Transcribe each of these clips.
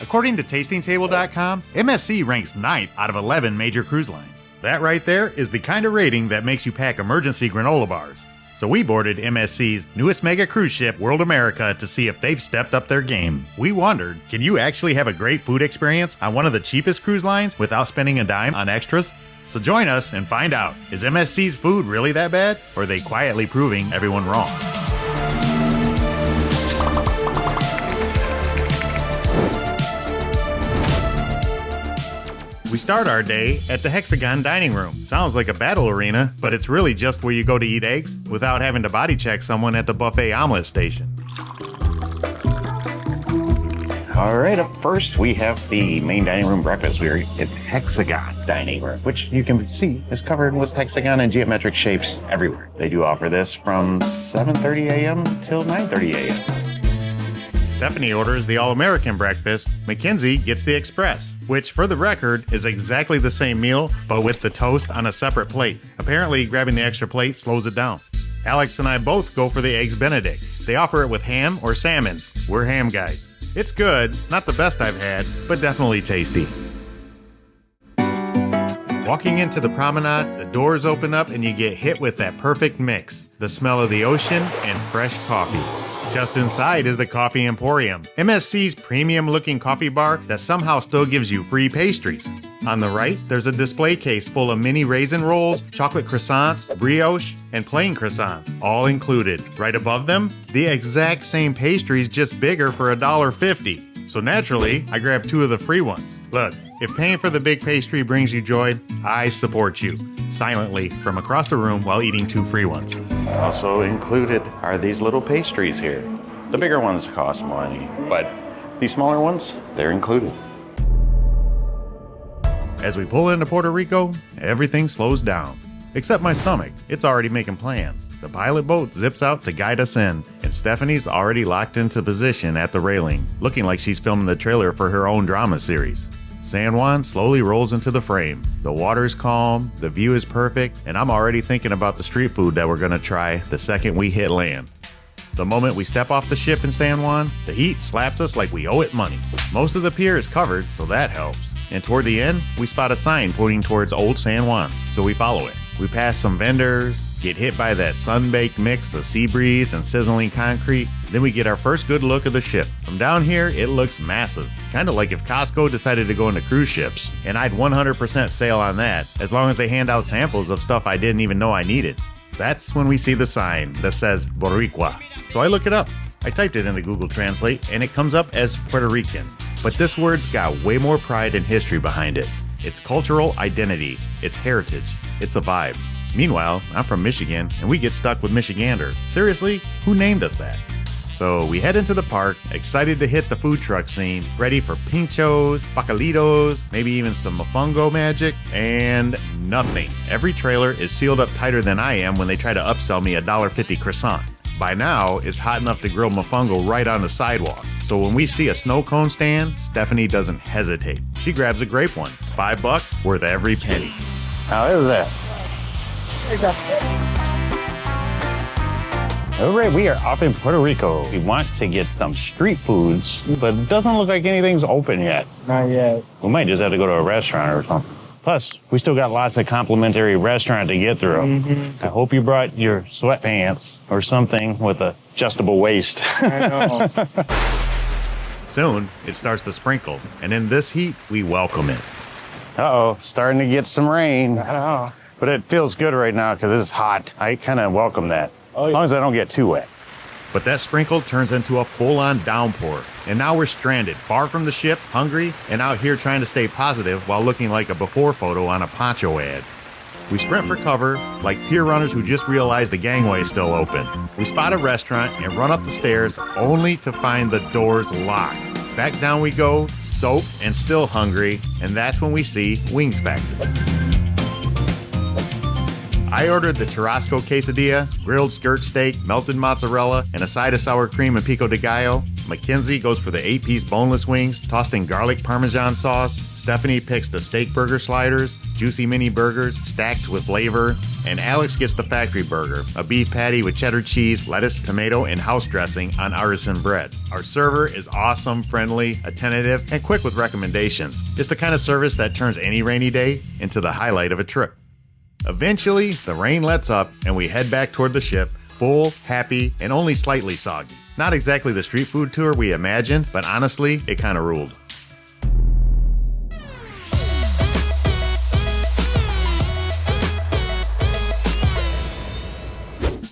According to tastingtable.com, MSC ranks 9th out of 11 major cruise lines. That right there is the kind of rating that makes you pack emergency granola bars. So we boarded MSC's newest mega cruise ship, World America, to see if they've stepped up their game. We wondered, can you actually have a great food experience on one of the cheapest cruise lines without spending a dime on extras? So join us and find out, is MSC's food really that bad, or are they quietly proving everyone wrong? We start our day at the Hexagon dining room. Sounds like a battle arena, but it's really just where you go to eat eggs without having to body check someone at the buffet omelet station. All right, up first we have the main dining room breakfast. We're at Hexagon dining room, which you can see is covered with hexagon and geometric shapes everywhere. They do offer this from 7:30 a.m. till 9:30 a.m. Stephanie orders the All-American breakfast. Mackenzie gets the Express, which, for the record, is exactly the same meal, but with the toast on a separate plate. Apparently, grabbing the extra plate slows it down. Alex and I both go for the Eggs Benedict. They offer it with ham or salmon. We're ham guys. It's good, not the best I've had, but definitely tasty. Walking into the promenade, the doors open up and you get hit with that perfect mix. The smell of the ocean and fresh coffee. Just inside is the Coffee Emporium, MSC's premium-looking coffee bar that somehow still gives you free pastries. On the right, there's a display case full of mini raisin rolls, chocolate croissants, brioche, and plain croissants, all included. Right above them, the exact same pastries, just bigger for $1.50. So naturally, I grabbed 2 of the free ones. Look, if paying for the big pastry brings you joy, I support you. Silently from across the room while eating 2 free ones. Also included are these little pastries here. The bigger ones cost money, but these smaller ones, they're included. As we pull into Puerto Rico, everything slows down. Except my stomach. It's already making plans. The pilot boat zips out to guide us in, and Stephanie's already locked into position at the railing, looking like she's filming the trailer for her own drama series. San Juan slowly rolls into the frame. The water's calm, the view is perfect, and I'm already thinking about the street food that we're gonna try the second we hit land. The moment we step off the ship in San Juan, the heat slaps us like we owe it money. Most of the pier is covered, so that helps. And toward the end, we spot a sign pointing towards Old San Juan, so we follow it. We pass some vendors, get hit by that sun-baked mix of sea breeze and sizzling concrete, then we get our first good look of the ship. From down here, it looks massive. Kind of like if Costco decided to go into cruise ships, and I'd 100% sail on that, as long as they hand out samples of stuff I didn't even know I needed. That's when we see the sign that says Boricua. So I look it up. I typed it into Google Translate, and it comes up as Puerto Rican. But this word's got way more pride and history behind it. It's cultural identity, it's heritage, it's a vibe. Meanwhile, I'm from Michigan, and we get stuck with Michigander. Seriously, who named us that? So we head into the park, excited to hit the food truck scene, ready for pinchos, bacalitos, maybe even some mofongo magic, and nothing. Every trailer is sealed up tighter than I am when they try to upsell me a $1.50 croissant. By now, it's hot enough to grill mofongo right on the sidewalk. So when we see a snow cone stand, Stephanie doesn't hesitate. She grabs a grape one, $5 worth every penny. How is that? All right, we are up in Puerto Rico. We want to get some street foods, but it doesn't look like anything's open yet. Not yet. We might just have to go to a restaurant or something. Plus, we still got lots of complimentary restaurant to get through. Mm-hmm. I hope you brought your sweatpants or something with a adjustable waist. I know. Soon, it starts to sprinkle, and in this heat, we welcome it. Uh-oh, starting to get some rain. I know. But it feels good right now because it's hot. I kind of welcome that. Oh, yeah. As long as I don't get too wet. But that sprinkle turns into a full-on downpour. And now we're stranded, far from the ship, hungry, and out here trying to stay positive while looking like a before photo on a poncho ad. We sprint for cover, like pier runners who just realized the gangway is still open. We spot a restaurant and run up the stairs, only to find the doors locked. Back down we go, soaked and still hungry, and that's when we see Wings Factory. I ordered the Tarasco quesadilla, grilled skirt steak, melted mozzarella, and a side of sour cream and pico de gallo. Mackenzie goes for the 8-piece boneless wings, tossed in garlic parmesan sauce. Stephanie picks the steak burger sliders, juicy mini burgers stacked with flavor. and Alex gets the factory burger, a beef patty with cheddar cheese, lettuce, tomato, and house dressing on artisan bread. Our server is awesome, friendly, attentive, and quick with recommendations. It's the kind of service that turns any rainy day into the highlight of a trip. Eventually, the rain lets up and we head back toward the ship, full, happy, and only slightly soggy. Not exactly the street food tour we imagined, but honestly, it kind of ruled.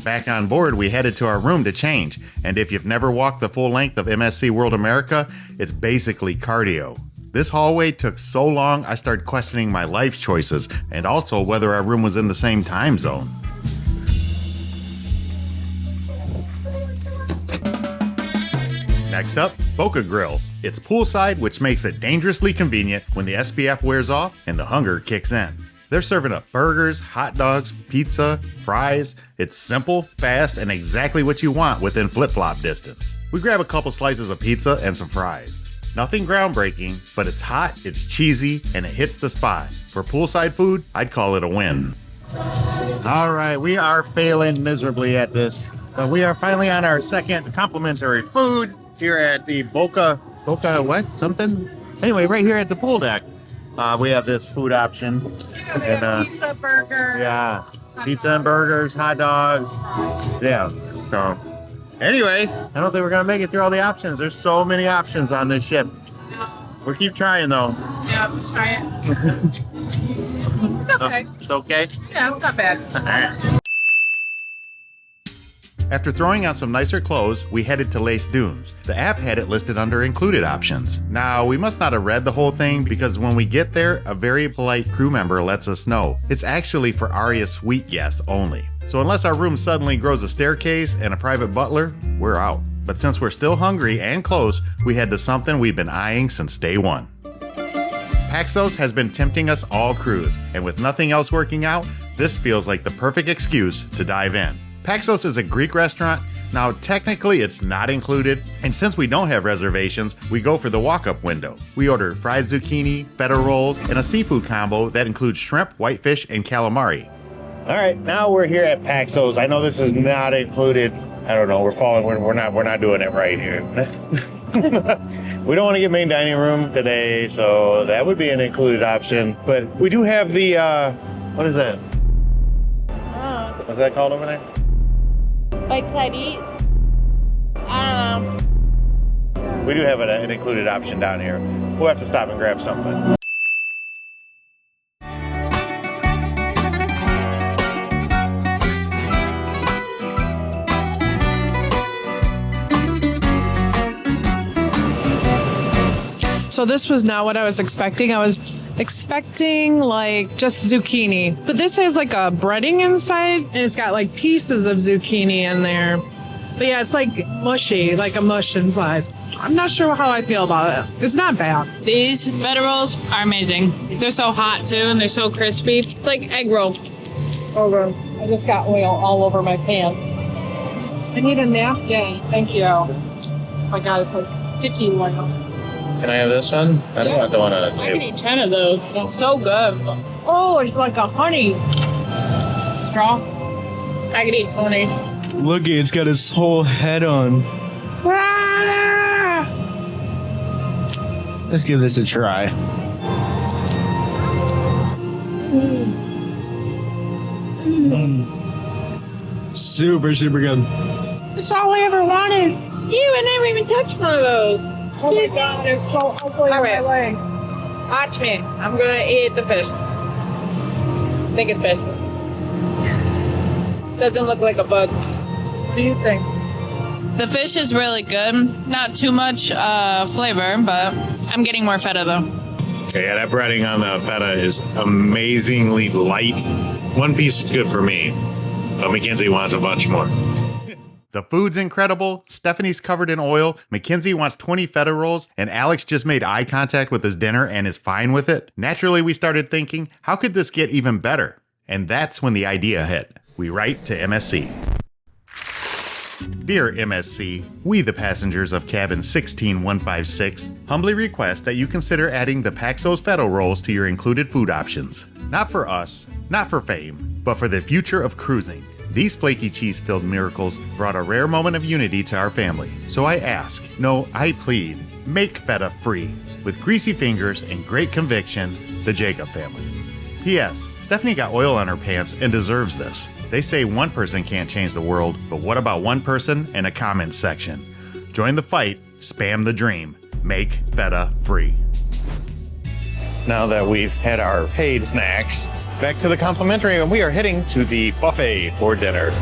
Back on board, we headed to our room to change, and if you've never walked the full length of MSC World America, it's basically cardio. This hallway took so long, I started questioning my life choices, and also whether our room was in the same time zone. Next up, Bokeh Grill. It's poolside, which makes it dangerously convenient when the SPF wears off and the hunger kicks in. They're serving up burgers, hot dogs, pizza, fries. It's simple, fast, and exactly what you want within flip-flop distance. We grab a couple slices of pizza and some fries. Nothing groundbreaking, but it's hot, it's cheesy, and it hits the spot. For poolside food, I'd call it a win. All right, we are failing miserably at this, but we are finally on our second complimentary food here at the Bokeh what? Something? Anyway, right here at the pool deck. We have this food option. And, pizza, burger. Yeah, pizza and burgers, hot dogs. Yeah, so anyway, I don't think we're gonna make it through all the options. There's so many options on this ship. We'll keep trying though. Yeah, try it. It's okay. It's okay? Yeah, it's not bad. All right. After throwing on some nicer clothes, we headed to Les Dunes. The app had it listed under included options. Now, we must not have read the whole thing because when we get there, a very polite crew member lets us know. It's actually for Arya suite guests only. So unless our room suddenly grows a staircase and a private butler, we're out. But since we're still hungry and close, we head to something we've been eyeing since day one. Paxos has been tempting us all cruise, and with nothing else working out, this feels like the perfect excuse to dive in. Paxos is a Greek restaurant. Now, technically, it's not included, and since we don't have reservations, we go for the walk-up window. We order fried zucchini, feta rolls, and a seafood combo that includes shrimp, whitefish, and calamari. All right, now we're here at Paxos. I know this is not included. I don't know. We're not doing it right here. We don't want to get main dining room today, so that would be an included option. But we do have the what is that? What's that called over there? Bite-side eat. I don't know. We do have an included option down here. We'll have to stop and grab something. So this was not what I was expecting. I was expecting like just zucchini, but this has like a breading inside and it's got like pieces of zucchini in there. But yeah, it's like mushy, like a mush inside. I'm not sure how I feel about it. It's not bad. These feta rolls are amazing. They're so hot too and they're so crispy. It's like egg roll. Oh, I just got oil all over my pants. I need a napkin. Thank you. Oh my God, it's like sticky oil. Can I have this one? I don't want the one on the I can table. eat 10 of those. They're so good. Oh, it's like a honey straw. I could eat 20. Look, it's got his whole head on. Ah! Let's give this a try. Super, super good. That's all I ever wanted. Ew, I never even touched one of those. Oh my God, it's so ugly on my leg. Watch me. I'm gonna eat the fish. I think it's fish. Doesn't look like a bug. What do you think? The fish is really good. Not too much flavor, but I'm getting more feta though. Okay, yeah, that breading on the feta is amazingly light. One piece is good for me, but Mackenzie wants a bunch more. The food's incredible. Stephanie's covered in oil. Mackenzie wants 20 feta rolls, and Alex just made eye contact with his dinner and is fine with it. Naturally, we started thinking, how could this get even better? And that's when the idea hit. We write to MSC. Dear MSC, we the passengers of cabin 16156 humbly request that you consider adding the Paxos feta rolls to your included food options. Not for us, not for fame, but for the future of cruising. These flaky cheese-filled miracles brought a rare moment of unity to our family. So I ask, no, I plead, make feta free. With greasy fingers and great conviction, the Jacob family. P.S. Stephanie got oil on her pants and deserves this. They say one person can't change the world, but what about one person in a comment section? Join the fight, spam the dream, make feta free. Now that we've had our paid snacks, back to the complimentary, and we are heading to the buffet for dinner.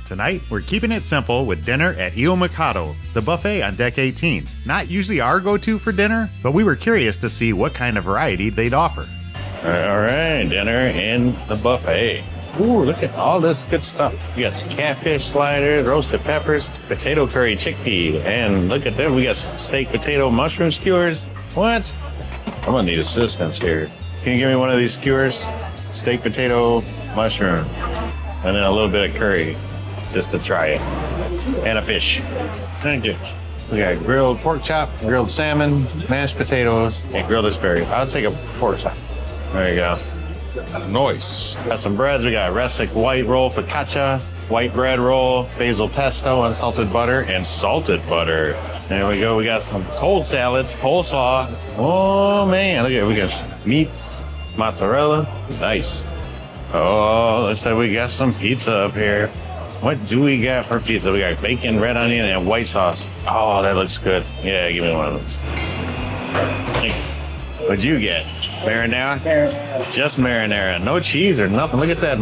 Tonight, we're keeping it simple with dinner at Il Mercato, the buffet on deck 18. Not usually our go-to for dinner, but we were curious to see what kind of variety they'd offer. All right, dinner in the buffet. Ooh, look at all this good stuff. We got some catfish sliders, roasted peppers, potato curry chickpea, and look at that, we got some steak potato mushroom skewers. What? I'm gonna need assistance here. Can you give me one of these skewers? Steak potato mushroom, and then a little bit of curry, just to try it. And a fish. Thank you. We got grilled pork chop, grilled salmon, mashed potatoes, and grilled asparagus. I'll take a pork chop. There you go. Nice. Got some breads. We got rustic white roll focaccia, white bread roll, basil pesto, unsalted butter, and salted butter. There we go. We got some cold salads, coleslaw. Oh man, look at it. We got meats, mozzarella. Nice. Oh, looks like we got some pizza up here. What do we got for pizza? We got bacon, red onion, and white sauce. Oh, that looks good. Yeah, give me one of those. What'd you get? Marinara? Marinara. Just marinara. No cheese or nothing. Look at that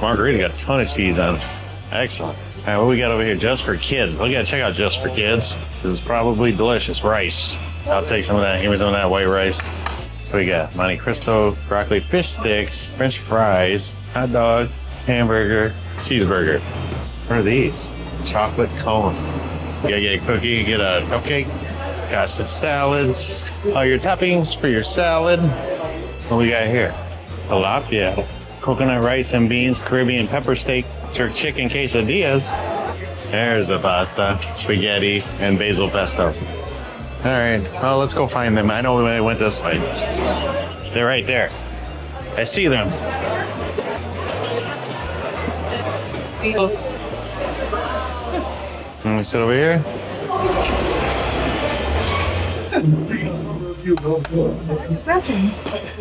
margarita. Got a ton of cheese on it. Excellent. All right, what we got over here? Just for kids. We gotta check out Just for Kids. This is probably delicious. Rice. I'll take some of that. Give me some of that white rice. So we got Monte Cristo, broccoli fish sticks, French fries, hot dog, hamburger, cheeseburger. What are these? Chocolate cone. You gotta get a cookie, get a cupcake. Got some salads. All your toppings for your salad. What we got here? Tilapia, coconut rice and beans, Caribbean pepper steak, jerk chicken quesadillas. There's the pasta, spaghetti, and basil pesto. All right, well, let's go find them. I know they went this way. They're right there. I see them. Let me sit over here.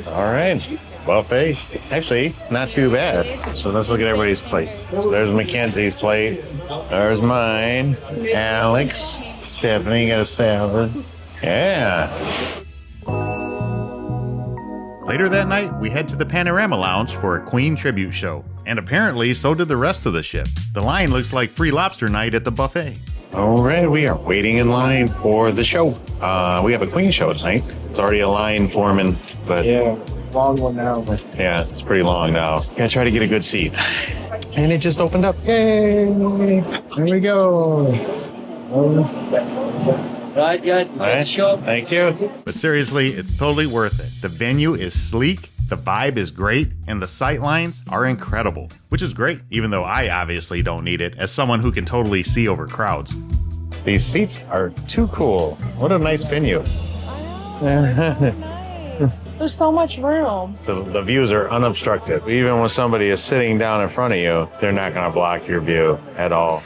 All right, buffet. Actually, not too bad. So let's look at everybody's plate. So there's Mackenzie's plate. There's mine. Alex. Stephanie got a salad. Yeah. Later that night, we head to the Panorama Lounge for a Queen tribute show. And apparently, so did the rest of the ship. The line looks like free lobster night at the buffet. All right, we are waiting in line for the show. We have a Queen show tonight. It's already a line forming, but Yeah, long one now. yeah, it's pretty long now. Gotta try to get a good seat. And it just opened up. Yay! There we go. Right, guys, All right, show. thank you. But seriously, it's totally worth it. The venue is sleek, the vibe is great, and the sight lines are incredible. Which is great, even though I obviously don't need it as someone who can totally see over crowds. These seats are too cool. What a nice venue. There's so much room. So the views are unobstructed. Even when somebody is sitting down in front of you, they're not going to block your view at all.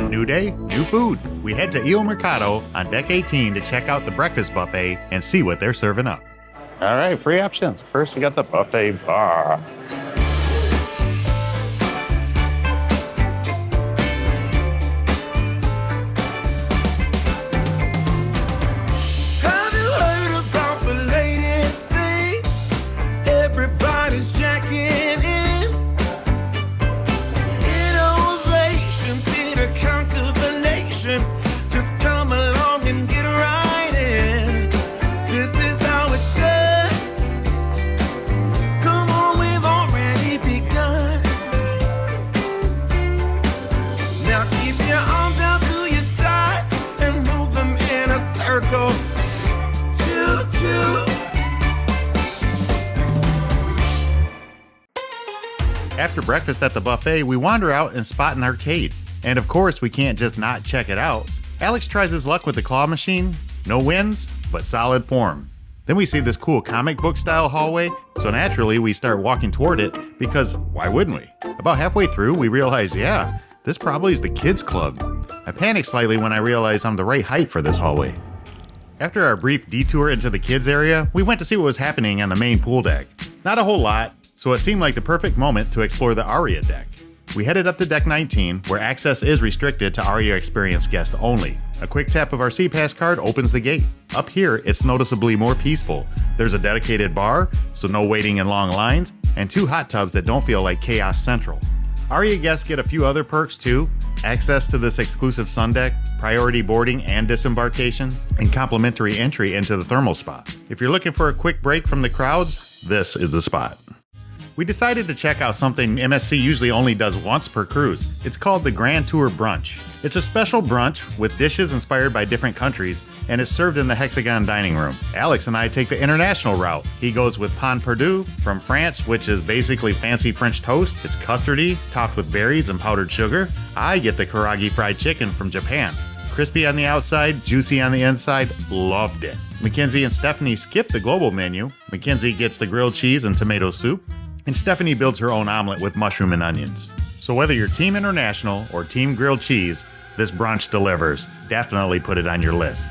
New day, new food. We head to Il Mercato on deck 18 to check out the breakfast buffet and see what they're serving up. All right, free options. First, we got the buffet bar. Have you heard about the latest thing? Everybody's jacking in. Innovation After breakfast at the buffet, we wander out and spot an arcade. And of course, we can't just not check it out. Alex tries his luck with the claw machine. No wins, but solid form. Then we see this cool comic book style hallway, so naturally we start walking toward it because why wouldn't we? About halfway through, we realize, yeah, this probably is the kids club. I panic slightly when I realize I'm the right height for this hallway. After our brief detour into the kids area, we went to see what was happening on the main pool deck. Not a whole lot, so it seemed like the perfect moment to explore the Arya deck. We headed up to deck 19, where access is restricted to Arya Experience guests only. A quick tap of our SeaPass card opens the gate. Up here, it's noticeably more peaceful. There's a dedicated bar, so no waiting in long lines, and 2 hot tubs that don't feel like Chaos Central. Arya guests get a few other perks too: access to this exclusive sun deck, priority boarding and disembarkation, and complimentary entry into the thermal spot. If you're looking for a quick break from the crowds, this is the spot. We decided to check out something MSC usually only does once per cruise. It's called the Grand Tour Brunch. It's a special brunch with dishes inspired by different countries, and it's served in the Hexagon dining room. Alex and I take the international route. He goes with pain perdu from France, which is basically fancy French toast. It's custardy, topped with berries and powdered sugar. I get the karaage fried chicken from Japan. Crispy on the outside, juicy on the inside, loved it. Mackenzie and Stephanie skip the global menu. Mackenzie gets the grilled cheese and tomato soup, and Stephanie builds her own omelet with mushroom and onions. So whether you're Team International or Team Grilled Cheese, this brunch delivers. Definitely put it on your list.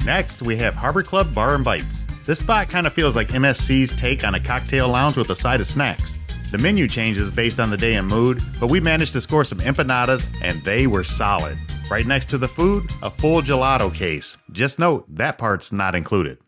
Next, we have Harbor Club Bar and Bites. This spot kind of feels like MSC's take on a cocktail lounge with a side of snacks. The menu changes based on the day and mood, but we managed to score some empanadas, and they were solid. Right next to the food, a full gelato case. Just note, that part's not included.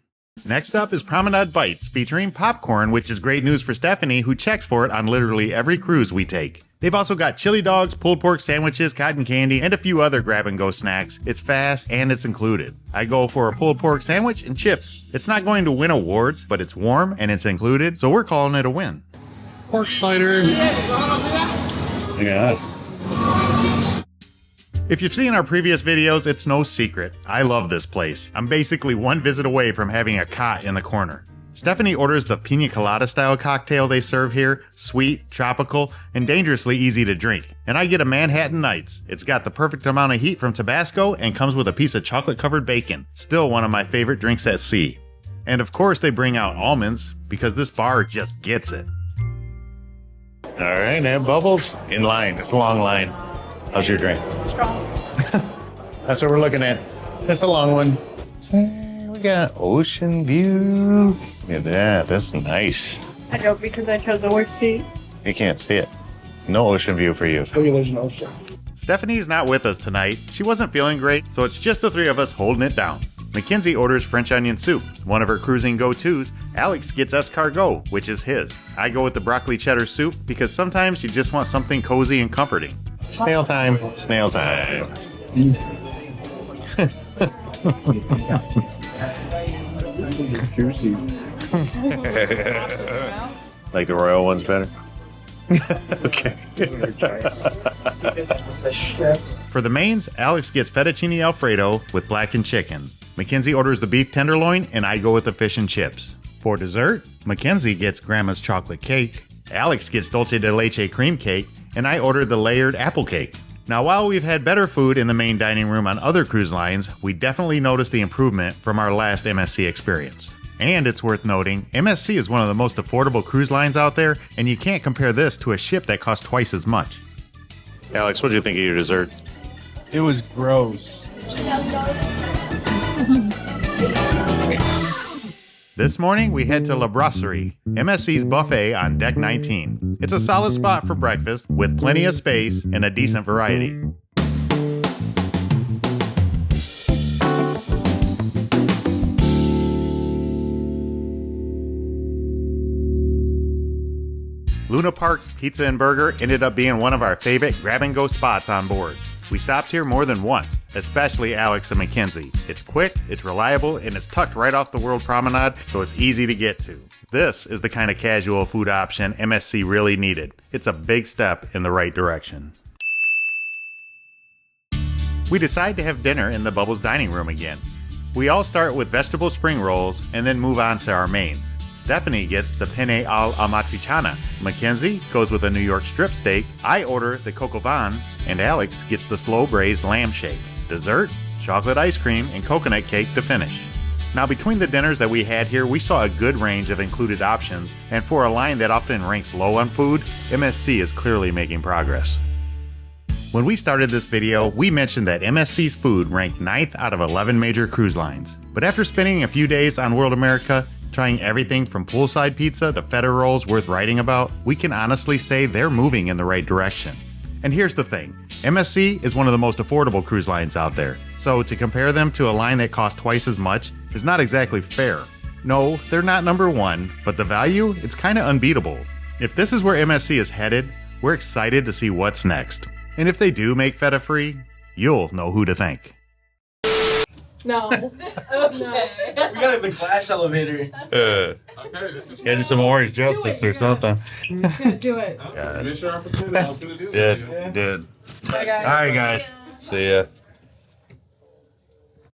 Next up is Promenade Bites, featuring popcorn, which is great news for Stephanie, who checks for it on literally every cruise we take. They've also got chili dogs, pulled pork sandwiches, cotton candy, and a few other grab-and-go snacks. It's fast, and it's included. I go for a pulled pork sandwich and chips. It's not going to win awards, but it's warm, and it's included, so we're calling it a win. Pork slider. Yeah. If you've seen our previous videos, it's no secret. I love this place. I'm basically one visit away from having a cot in the corner. Stephanie orders the pina colada style cocktail they serve here, sweet, tropical, and dangerously easy to drink. And I get a Manhattan Nights. It's got the perfect amount of heat from Tabasco and comes with a piece of chocolate covered bacon. Still one of my favorite drinks at sea. And of course they bring out almonds, because this bar just gets it. All right, and Bubbles in line. It's a long line. How's your drink? Strong. That's what we're looking at. It's a long one. So we got ocean view. Look at that. That's nice. I know because I chose the word tea. You can't see it. No ocean view for you. There's an ocean. Stephanie not with us tonight. She wasn't feeling great, so it's just the 3 of us holding it down. Mackenzie orders French onion soup, one of her cruising go-tos. Alex gets escargot, which is his. I go with the broccoli cheddar soup because sometimes you just want something cozy and comforting. Snail time. Snail time. Juicy. Like the royal ones better? Okay. For the mains, Alex gets fettuccine alfredo with blackened chicken. Mackenzie orders the beef tenderloin, and I go with the fish and chips. For dessert, Mackenzie gets grandma's chocolate cake. Alex gets dulce de leche cream cake, and I ordered the layered apple cake. Now, while we've had better food in the main dining room on other cruise lines, we definitely noticed the improvement from our last MSC experience. And it's worth noting, MSC is one of the most affordable cruise lines out there, and you can't compare this to a ship that costs twice as much. Alex, what do you think of your dessert? It was gross. This morning, we head to La Brasserie, MSC's buffet on deck 19. It's a solid spot for breakfast, with plenty of space and a decent variety. Luna Park's Pizza and Burger ended up being one of our favorite grab-and-go spots on board. We stopped here more than once, especially Alex and Mackenzie. It's quick, it's reliable, and it's tucked right off the World Promenade, so it's easy to get to. This is the kind of casual food option MSC really needed. It's a big step in the right direction. We decide to have dinner in the Bubbles dining room again. We all start with vegetable spring rolls and then move on to our mains. Stephanie gets the penne all'amatriciana. Mackenzie goes with a New York strip steak. I order the coq au vin, and Alex gets the slow braised lamb shake. Dessert, chocolate ice cream, and coconut cake to finish. Now, between the dinners that we had here, we saw a good range of included options, and for a line that often ranks low on food, MSC is clearly making progress. When we started this video, we mentioned that MSC's food ranked 9th out of 11 major cruise lines. But after spending a few days on World America, trying everything from poolside pizza to feta rolls worth writing about, we can honestly say they're moving in the right direction. And here's the thing, MSC is one of the most affordable cruise lines out there, so to compare them to a line that costs twice as much is not exactly fair. No, they're not number one, but the value, it's kinda unbeatable. If this is where MSC is headed, we're excited to see what's next. And if they do make feta free, you'll know who to thank. No. We got the glass elevator. Getting some orange justice or something. Yeah, do it. Mission opportunity. I was gonna do it. Did. Bye, guys. All right, guys. See ya.